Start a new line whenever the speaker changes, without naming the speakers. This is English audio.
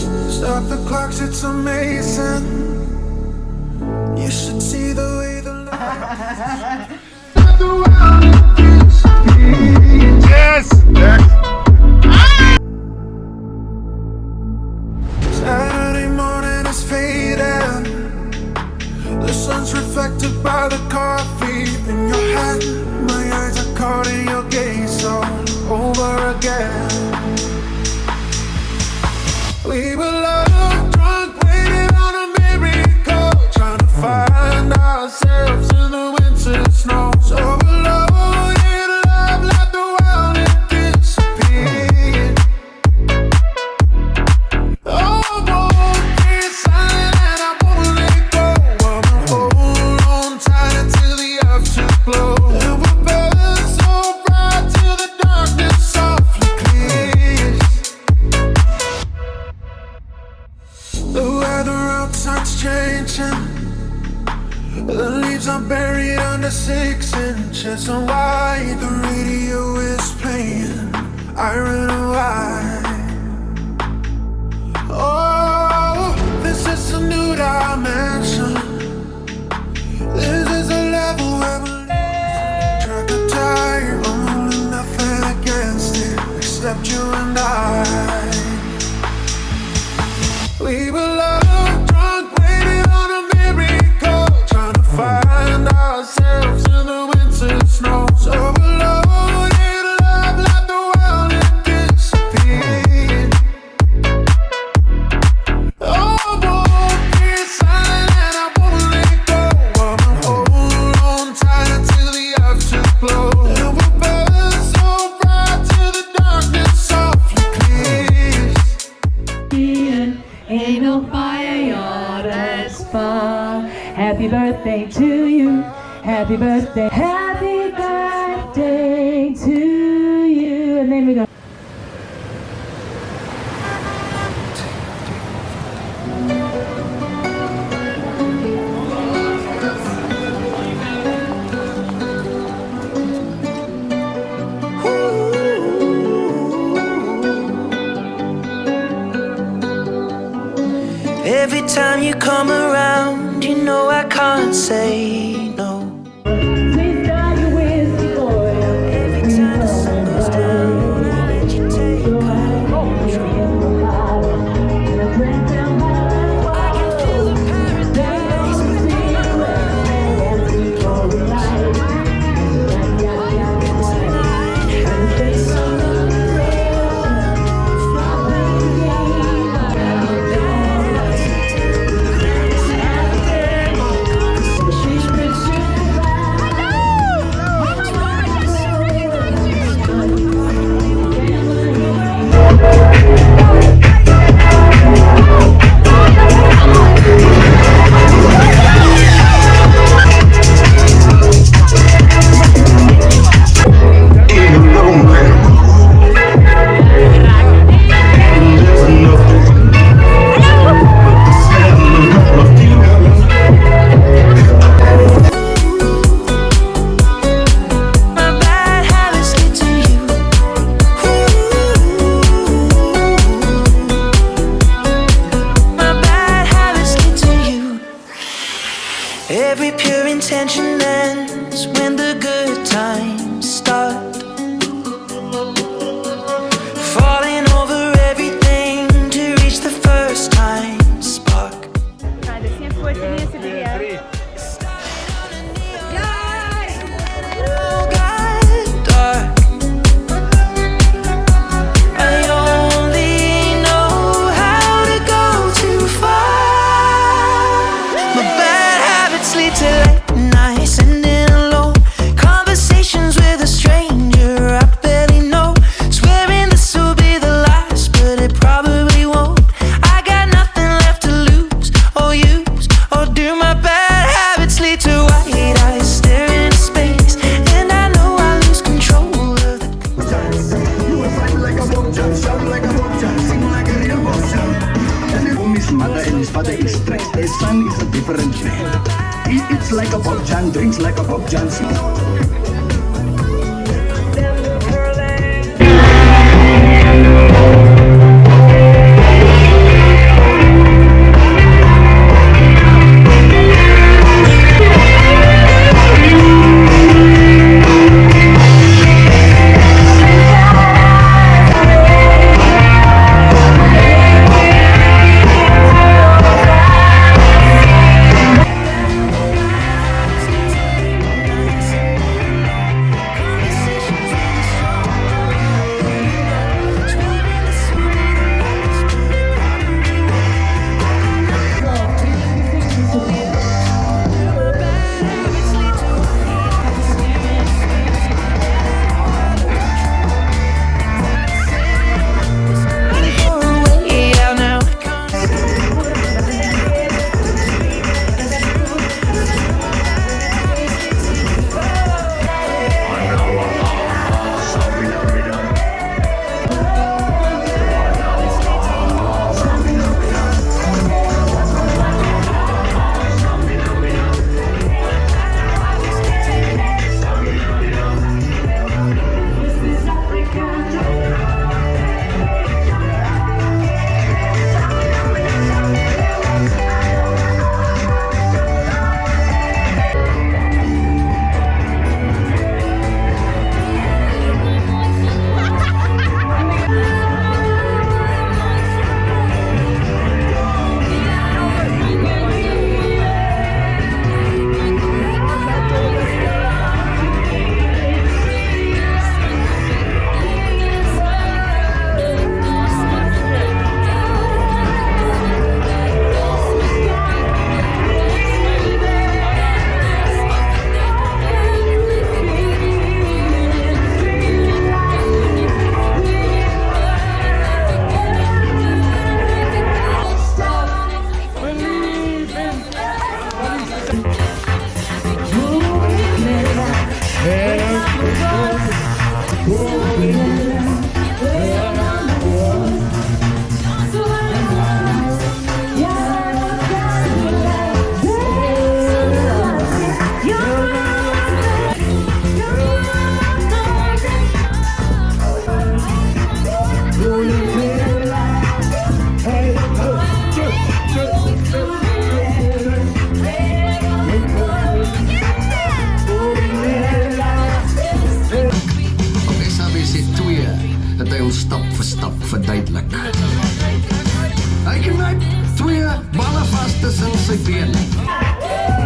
Stop the clocks, it's amazing. You should see the way the light.
Yes!
Saturday morning is fading. The sun's reflected by the coffee in your hand. My eyes are caught in your gaze all over again. We were love drunk, waiting on a miracle, trying to find ourselves in the winter snow. So alone in love, let the world it disappear. Oh, won't be silent, I won't let go. I'ma hold on tight until the afterglow. And we'll burn so bright till the darkness softly clears. The weather outside's changing. The leaves are buried under 6 inches of white. The radio is playing Iron and White. Oh, this is a new dimension. This is a level where we track the time. I'm holding nothing against it except you and I. We were love drunk, waiting on a miracle, trying to find ourselves in the winter snow. So alone in love, let the world it disappear. Oh, won't be silent, I won't let go. I'ma hold on tight until the afterglow. And we'll burn so bright till the darkness softly clears.
Ain't no fire you're as far. Happy birthday to you. Happy birthday. Happy birthday to you. And then we go.
Every time you come around, you know I can't say no.
Please start your whiskey for you.
Every time the sun goes down, I let you take control. I can feel the paradise within around. Tonight, it's on the every pure intention ends when the good times start. Falling over everything to reach the first time spark. Got dark. I only know how to go too far. My bad habits lead to late nights and in alone conversations with a stranger I barely know. Swearing this will be the last, but it probably won't. I got nothing left to lose or use or do. My bad habits lead to white eyes staring into space, and I know I lose control of the
You will fight like a vulture, shout like a vulture, sing like a real vulture. And the home is mother and his father is straight. His son is a different man. He eats like a popjan, drinks like a popjan. verstap verduidelik. Hy knyp 2 balle vas tussen sy bene.